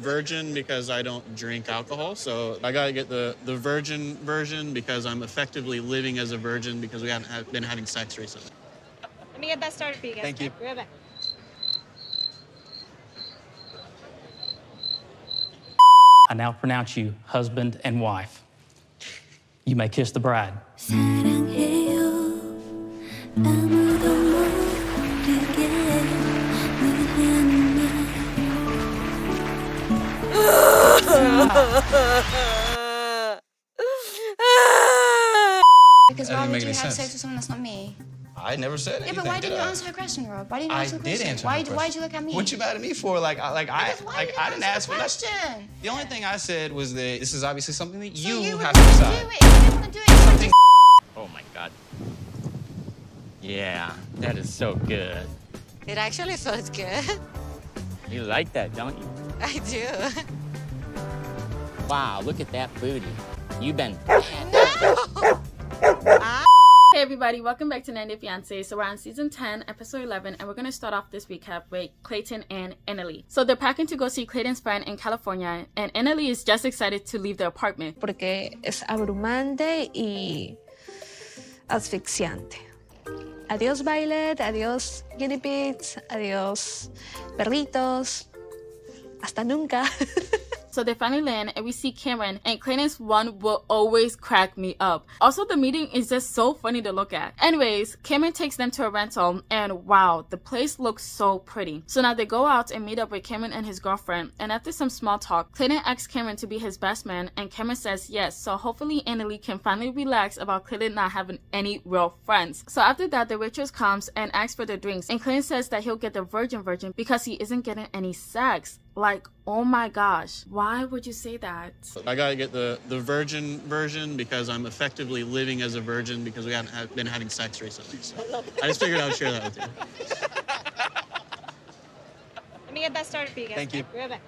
Virgin because I don't drink alcohol, so I gotta get the virgin version because I'm effectively living as a virgin because we haven't been having sex recently. Let me get that started for you guys. Thank you. Be right back. I now pronounce you husband and wife. You may kiss the bride. Because why would you have sex with someone that's not me? I never said anything. Yeah, but why didn't you answer her question, Rob? Why didn't you answer the question? I did answer why, her question. Why'd you look at me? What you mad at me for? I didn't ask for question. that. The only thing I said was that this is obviously something that you would have to decide. do it. If you didn't want to do it, Something. Oh my God. Yeah, that is so good. It actually feels good. You like that, don't you? I do. Wow, look at that booty. You've been... Hey everybody, welcome back to 90 Fiance. So we're on season 10, episode 11, and we're going to start off this recap with Clayton and Anali. So they're packing to go see Clayton's friend in California, and Anali is just excited to leave the apartment. Porque es abrumante y asfixiante. Adiós Violet, adiós guinea pigs, adiós perritos, hasta nunca. So they finally land and we see Cameron, and Clayton's one will always crack me up. Also, the meeting is just so funny to look at. Anyways, Cameron takes them to a rental and wow, the place looks so pretty. So now they go out and meet up with Cameron and his girlfriend, and after some small talk, Clayton asks Cameron to be his best man and Cameron says yes. So hopefully Anali can finally relax about Clayton not having any real friends. So after that, the waitress comes and asks for the drinks, and Clayton says that he'll get the virgin because he isn't getting any sex. Like, oh my gosh, why would you say that? I gotta get the virgin version because I'm effectively living as a virgin because we haven't been having sex recently. So I just figured I would share that with you. Let me get that started for you guys. Thank you. Be right back.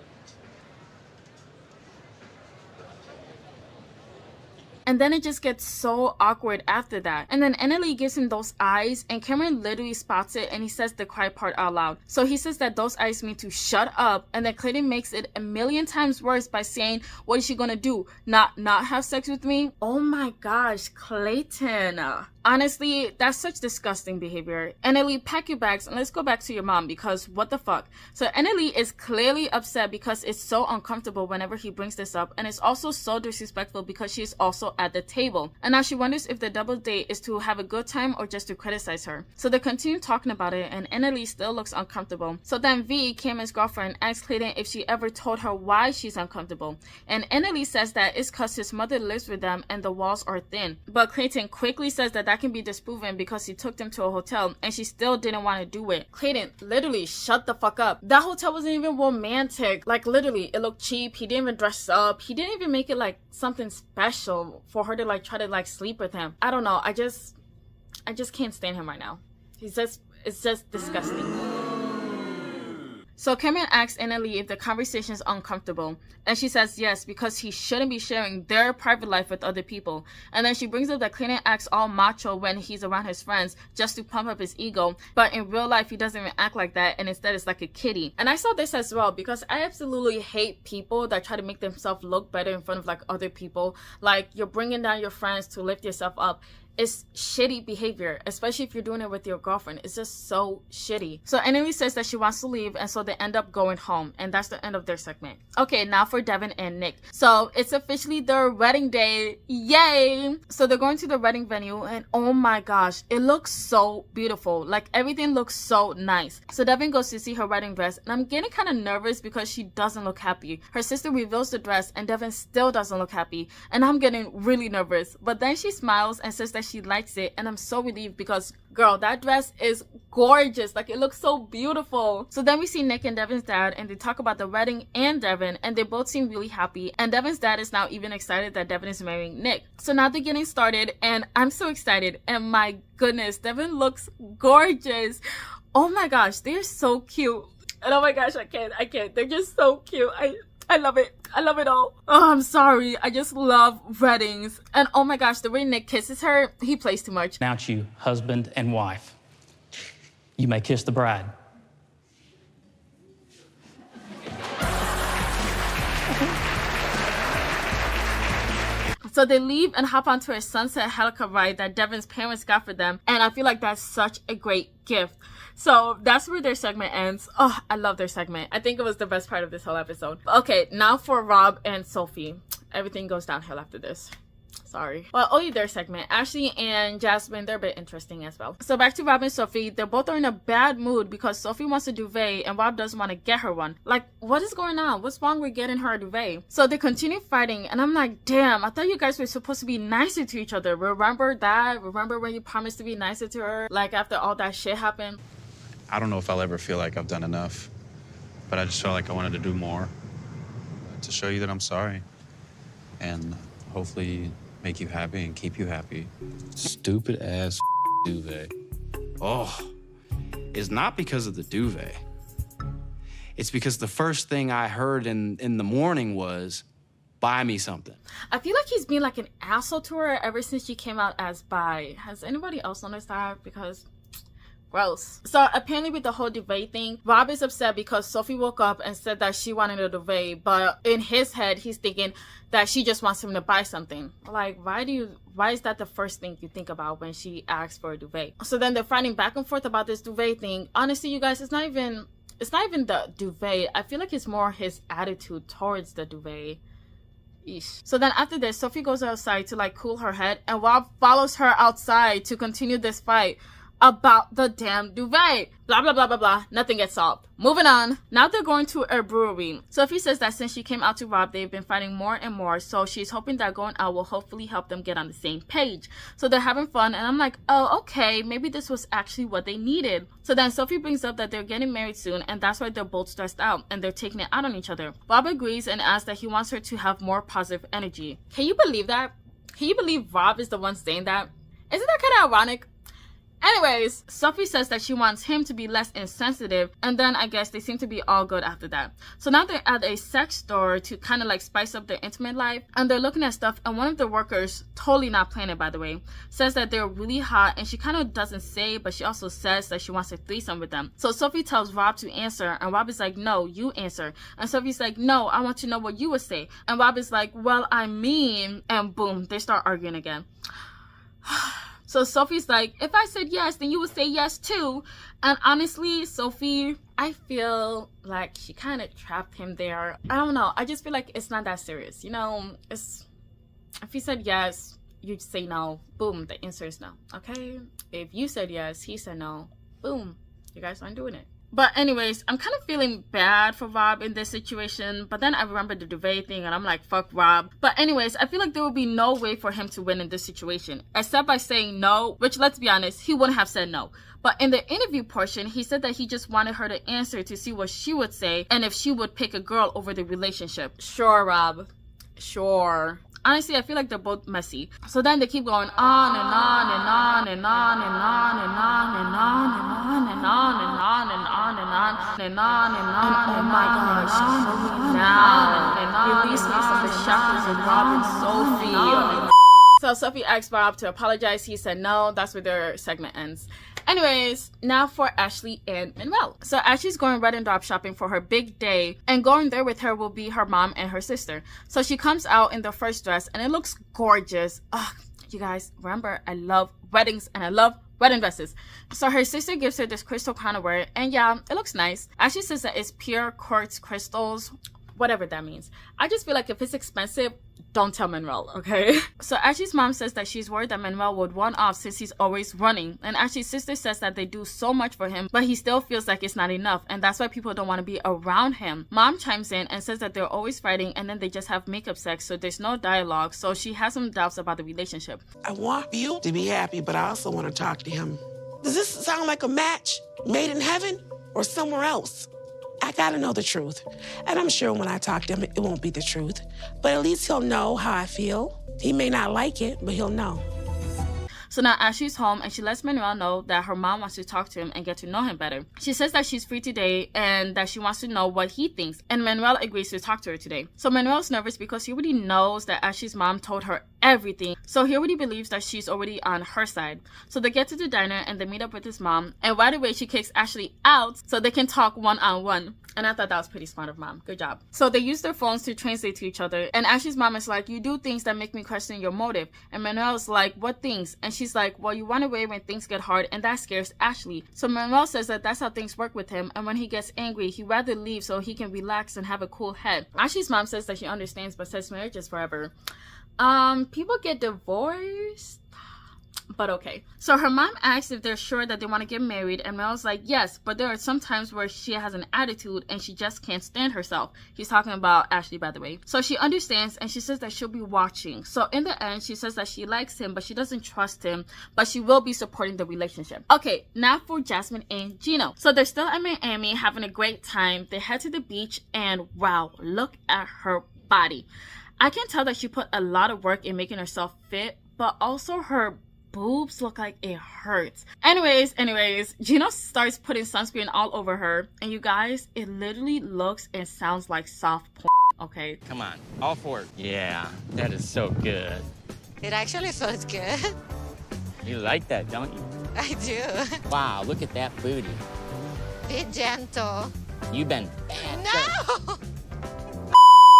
And then it just gets so awkward after that. And then Anali gives him those eyes and Cameron literally spots it and he says the cry part out loud. So he says that those eyes mean to shut up, and then Clayton makes it a million times worse by saying, what is she gonna do? Not have sex with me? Oh my gosh, Clayton. Honestly, that's such disgusting behavior. Anali, pack your bags and let's go back to your mom because what the fuck? So Anali is clearly upset because it's so uncomfortable whenever he brings this up, and it's also so disrespectful because she's also at the table. And now she wonders if the double date is to have a good time or just to criticize her. So they continue talking about it and Anali still looks uncomfortable. So then V, Cameron's girlfriend, asks Clayton if she ever told her why she's uncomfortable. And Anali says that it's cause his mother lives with them and the walls are thin. But Clayton quickly says that can be disproven because he took them to a hotel and she still didn't want to do it. Clayton, literally shut the fuck up. That hotel wasn't even romantic. Like literally, it looked cheap. He didn't even dress up. He didn't even make it like something special for her to like try to like sleep with him. I don't know. I just can't stand him right now. It's just disgusting. So Cameron asks Anali if the conversation is uncomfortable, and she says yes because he shouldn't be sharing their private life with other people. And then she brings up that Clayton acts all macho when he's around his friends just to pump up his ego, but in real life he doesn't even act like that, and instead it's like a kitty. And I saw this as well because I absolutely hate people that try to make themselves look better in front of like other people. Like you're bringing down your friends to lift yourself up. It's shitty behavior, especially if you're doing it with your girlfriend. It's just so shitty. So Anali says that she wants to leave, and so they end up going home, and that's the end of their segment. Okay, now for Devin and Nick. So it's officially their wedding day. Yay! So they're going to the wedding venue, and oh my gosh, it looks so beautiful. Like everything looks so nice. So Devin goes to see her wedding dress, and I'm getting kind of nervous because she doesn't look happy. Her sister reveals the dress, and Devin still doesn't look happy, and I'm getting really nervous. But then she smiles and says that she likes it, and I'm so relieved because girl, that dress is gorgeous. Like it looks so beautiful. So then we see Nick and Devin's dad, and they talk about the wedding and Devin, and they both seem really happy, and Devin's dad is now even excited that Devin is marrying Nick. So now they're getting started and I'm so excited, and my goodness, Devin looks gorgeous. Oh my gosh, they're so cute, and oh my gosh, I can't, they're just so cute. I love it. I love it all. Oh, I'm sorry. I just love weddings. And oh my gosh, the way Nick kisses her, he plays too much. Pronounce you husband and wife. You may kiss the bride. So they leave and hop onto a sunset helicopter ride that Devin's parents got for them. And I feel like that's such a great gift. So that's where their segment ends. Oh, I love their segment. I think it was the best part of this whole episode. Okay, now for Rob and Sophie. Everything goes downhill after this. Sorry. Well, only their segment. Ashley and Jasmine, they're a bit interesting as well. So back to Rob and Sophie. They both are in a bad mood because Sophie wants a duvet and Rob doesn't want to get her one. Like, what is going on? What's wrong with getting her a duvet? So they continue fighting and I'm like, damn, I thought you guys were supposed to be nicer to each other. Remember that? Remember when you promised to be nicer to her? Like after all that shit happened? I don't know if I'll ever feel like I've done enough, but I just felt like I wanted to do more to show you that I'm sorry and hopefully make you happy and keep you happy. Stupid ass duvet. Oh, it's not because of the duvet. It's because the first thing I heard in the morning was, buy me something. I feel like he's been like an asshole to her ever since she came out as bi. Has anybody else noticed that? Because gross. So apparently with the whole duvet thing, Rob is upset because Sophie woke up and said that she wanted a duvet, but in his head he's thinking that she just wants him to buy something. Like, why is that the first thing you think about when she asks for a duvet? So then they're fighting back and forth about this duvet thing. Honestly, you guys, it's not even the duvet. I feel like it's more his attitude towards the duvet. Eesh. So then after this, Sophie goes outside to like cool her head and Rob follows her outside to continue this fight about the damn duvet. Blah, blah, blah, blah, blah. Nothing gets solved. Moving on. Now they're going to a brewery. Sophie says that since she came out to Rob, they've been fighting more and more. So she's hoping that going out will hopefully help them get on the same page. So they're having fun. And I'm like, oh, okay. Maybe this was actually what they needed. So then Sophie brings up that they're getting married soon. And that's why they're both stressed out. And they're taking it out on each other. Rob agrees and asks that he wants her to have more positive energy. Can you believe that? Can you believe Rob is the one saying that? Isn't that kind of ironic? Anyways, Sophie says that she wants him to be less insensitive, and then I guess they seem to be all good after that. So now they're at a sex store to kind of like spice up their intimate life, and they're looking at stuff, and one of the workers, totally not playing it by the way, says that they're really hot, and she kind of doesn't say, but she also says that she wants a threesome with them. So Sophie tells Rob to answer, and Rob is like, no, you answer. And Sophie's like, no, I want to know what you would say. And Rob is like, well, I mean, and boom, they start arguing again. So Sophie's like, if I said yes, then you would say yes too. And honestly, Sophie, I feel like she kind of trapped him there. I don't know. I just feel like it's not that serious. You know, if he said yes, you'd say no. Boom, the answer is no. Okay? If you said yes, he said no. Boom, you guys aren't doing it. But anyways, I'm kind of feeling bad for Rob in this situation. But then I remember the duvet thing and I'm like, fuck Rob. But anyways, I feel like there will be no way for him to win in this situation. Except by saying no, which let's be honest, he wouldn't have said no. But in the interview portion, he said that he just wanted her to answer to see what she would say. And if she would pick a girl over the relationship. Sure, Rob. Sure. Honestly, I feel like they're both messy. So then they keep going on and on and on and on and on and on and on and on and on and on and on and on and on and on. Oh my gosh, now release me from the shackles of Rob and Sophie. So Sophie asked Rob to apologize. He said no. That's where their segment ends. Anyways, now for Ashley and Manuel. So Ashley's going red and drop shopping for her big day, and going there with her will be her mom and her sister. So she comes out in the first dress and it looks gorgeous. Ugh, you guys, remember, I love weddings and I love wedding dresses. So her sister gives her this crystal crown to wear, and yeah, it looks nice. Ashley says that it's pure quartz crystals, whatever that means. I just feel like if it's expensive, don't tell Manuel, okay? So Ashley's mom says that she's worried that Manuel would run off since he's always running. And Ashley's sister says that they do so much for him, but he still feels like it's not enough. And that's why people don't want to be around him. Mom chimes in and says that they're always fighting and then they just have makeup sex, so there's no dialogue. So she has some doubts about the relationship. I want you to be happy, but I also want to talk to him. Does this sound like a match made in heaven or somewhere else? I gotta know the truth. And I'm sure when I talk to him, it won't be the truth. But at least he'll know how I feel. He may not like it, but he'll know. So now Ashley's home and she lets Manuel know that her mom wants to talk to him and get to know him better. She says that she's free today and that she wants to know what he thinks, and Manuel agrees to talk to her today. So Manuel's nervous because he already knows that Ashley's mom told her everything, so he already believes that she's already on her side. So they get to the diner and they meet up with his mom, and right away she kicks Ashley out so they can talk one-on-one. And I thought that was pretty smart of mom. Good job. So they use their phones to translate to each other, and Ashley's mom is like, you do things that make me question your motive. And Manuel's like, what things? And she's like, well, you run away when things get hard, and that scares Ashley. So Manuel says that that's how things work with him, and when he gets angry, he'd rather leave so he can relax and have a cool head. Ashley's mom says that she understands but says marriage is forever. People get divorced, but okay. So her mom asks if they're sure that they want to get married, and Mel's like, yes, but there are some times where she has an attitude and she just can't stand herself. He's talking about Ashley, by the way. So she understands and she says that she'll be watching. So in the end, she says that she likes him, but she doesn't trust him, but she will be supporting the relationship. Okay, now for Jasmine and Gino. So they're still at Miami having a great time. They head to the beach and wow, look at her body. I can tell that she put a lot of work in making herself fit, but also her boobs look like it hurts. Anyways, Gino starts putting sunscreen all over her, and you guys, it literally looks and sounds like soft porn, okay? Come on, all for it. Yeah, that is so good. It actually feels good. You like that, don't you? I do. Wow, look at that booty. Be gentle. You been bad. No!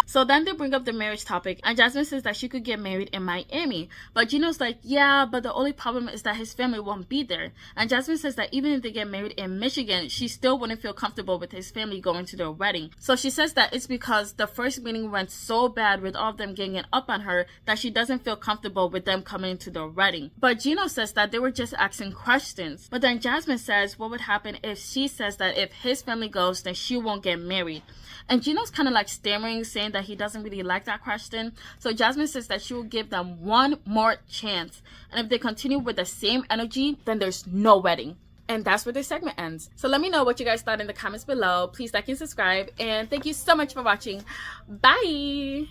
So then they bring up the marriage topic, and Jasmine says that she could get married in Miami. But Gino's like, yeah, but the only problem is that his family won't be there. And Jasmine says that even if they get married in Michigan, she still wouldn't feel comfortable with his family going to their wedding. So she says that it's because the first meeting went so bad with all of them ganging up on her that she doesn't feel comfortable with them coming to their wedding. But Gino says that they were just asking questions. But then Jasmine says what would happen if she says that if his family goes, then she won't get married. And Gino's kind of like stammering, saying that he doesn't really like that question. So Jasmine says that she will give them one more chance. And if they continue with the same energy, then there's no wedding. And that's where this segment ends. So let me know what you guys thought in the comments below. Please like and subscribe. And thank you so much for watching. Bye!